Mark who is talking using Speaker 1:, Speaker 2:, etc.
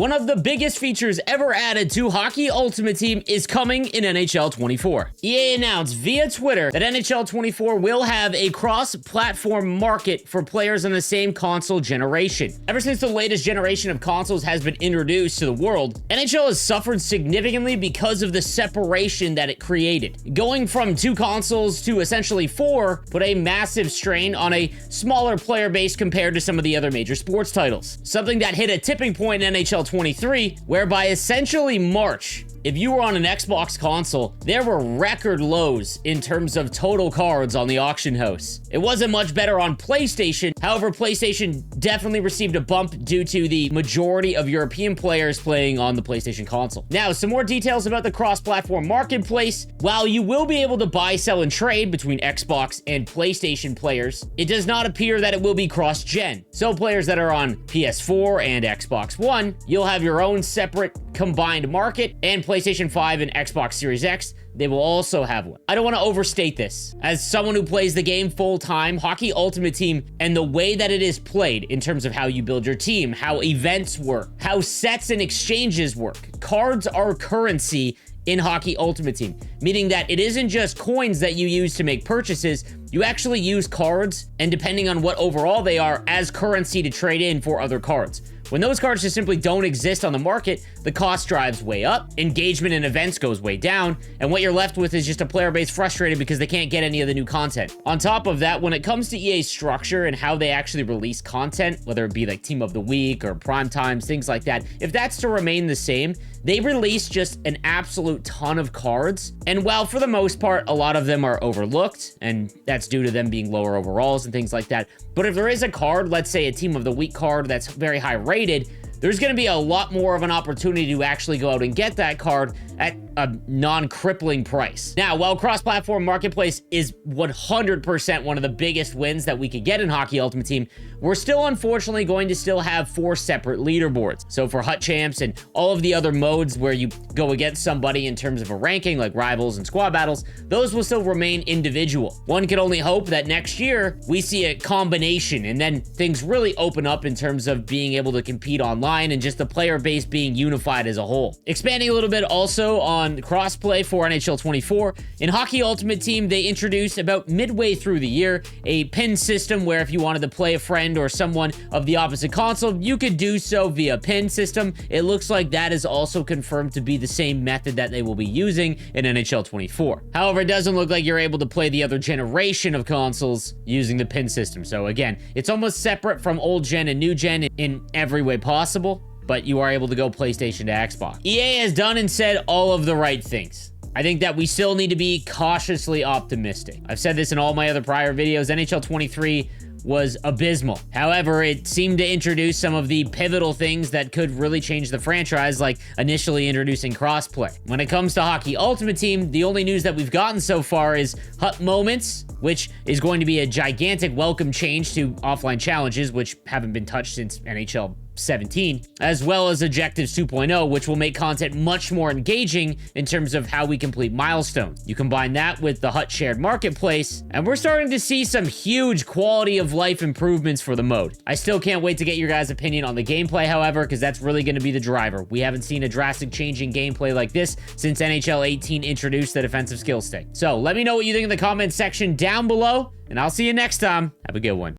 Speaker 1: One of the biggest features ever added to Hockey Ultimate Team is coming in NHL 24. EA announced via Twitter that NHL 24 will have a cross-platform market for players on the same console generation. Ever since the latest generation of consoles has been introduced to the world, NHL has suffered significantly because of the separation that it created. Going from 2 consoles to essentially 4 put a massive strain on a smaller player base compared to some of the other major sports titles. Something that hit a tipping point in NHL 23, whereby essentially March, if you were on an Xbox console, there were record lows in terms of total cards on the auction house. It wasn't much better on PlayStation. However, PlayStation definitely received a bump due to the majority of European players playing on the PlayStation console. Now, some more details about the cross-platform marketplace. While you will be able to buy, sell, and trade between Xbox and PlayStation players, it does not appear that it will be cross-gen. So players that are on PS4 and Xbox One, you'll have your own separate combined market, and PlayStation 5 and Xbox Series X, they will also have one. I don't want to overstate this. As someone who plays the game full-time, Hockey Ultimate Team and the way that it is played in terms of how you build your team, how events work, how sets and exchanges work. Cards are currency in Hockey Ultimate Team, meaning that it isn't just coins that you use to make purchases. You actually use cards, and depending on what overall they are, as currency to trade in for other cards. When those cards just simply don't exist on the market, the cost drives way up, engagement in events goes way down, and what you're left with is just a player base frustrated because they can't get any of the new content. On top of that, when it comes to EA's structure and how they actually release content, whether it be like Team of the Week or Prime Times, things like that, if that's to remain the same, they release just an absolute ton of cards, and while for the most part, a lot of them are overlooked, and that's due to them being lower overalls and things like that, but if there is a card, let's say a Team of the Week card that's very high rated, there's going to be a lot more of an opportunity to actually go out and get that card at a non-crippling price. Now, while cross-platform marketplace is 100% one of the biggest wins that we could get in Hockey Ultimate Team, we're still unfortunately going to still have 4 separate leaderboards. So for Hut Champs and all of the other modes where you go against somebody in terms of a ranking like Rivals and Squad Battles, those will still remain individual. One can only hope that next year we see a combination and then things really open up in terms of being able to compete online and just the player base being unified as a whole. Expanding a little bit also on crossplay for NHL 24, in Hockey Ultimate Team, they introduced about midway through the year a pin system where if you wanted to play a friend or someone of the opposite console, you could do so via pin system. It looks like that is also confirmed to be the same method that they will be using in NHL 24. However, it doesn't look like you're able to play the other generation of consoles using the pin system. So again, it's almost separate from old gen and new gen in every way possible, but you are able to go PlayStation to Xbox. EA has done and said all of the right things. I think that we still need to be cautiously optimistic. I've said this in all my other prior videos. NHL 23 was abysmal. However, it seemed to introduce some of the pivotal things that could really change the franchise, like initially introducing crossplay. When it comes to Hockey Ultimate Team, the only news that we've gotten so far is Hut Moments, which is going to be a gigantic welcome change to offline challenges, which haven't been touched since NHL 17, as well as Objectives 2.0, which will make content much more engaging in terms of how we complete milestones. You combine that with the Hut Shared Marketplace, and we're starting to see some huge quality of life improvements for the mode. I still can't wait to get your guys' opinion on the gameplay, however, because that's really going to be the driver. We haven't seen a drastic change in gameplay like this since NHL 18 introduced the defensive skill stick. So let me know what you think in the comments section down below, and I'll see you next time. Have a good one.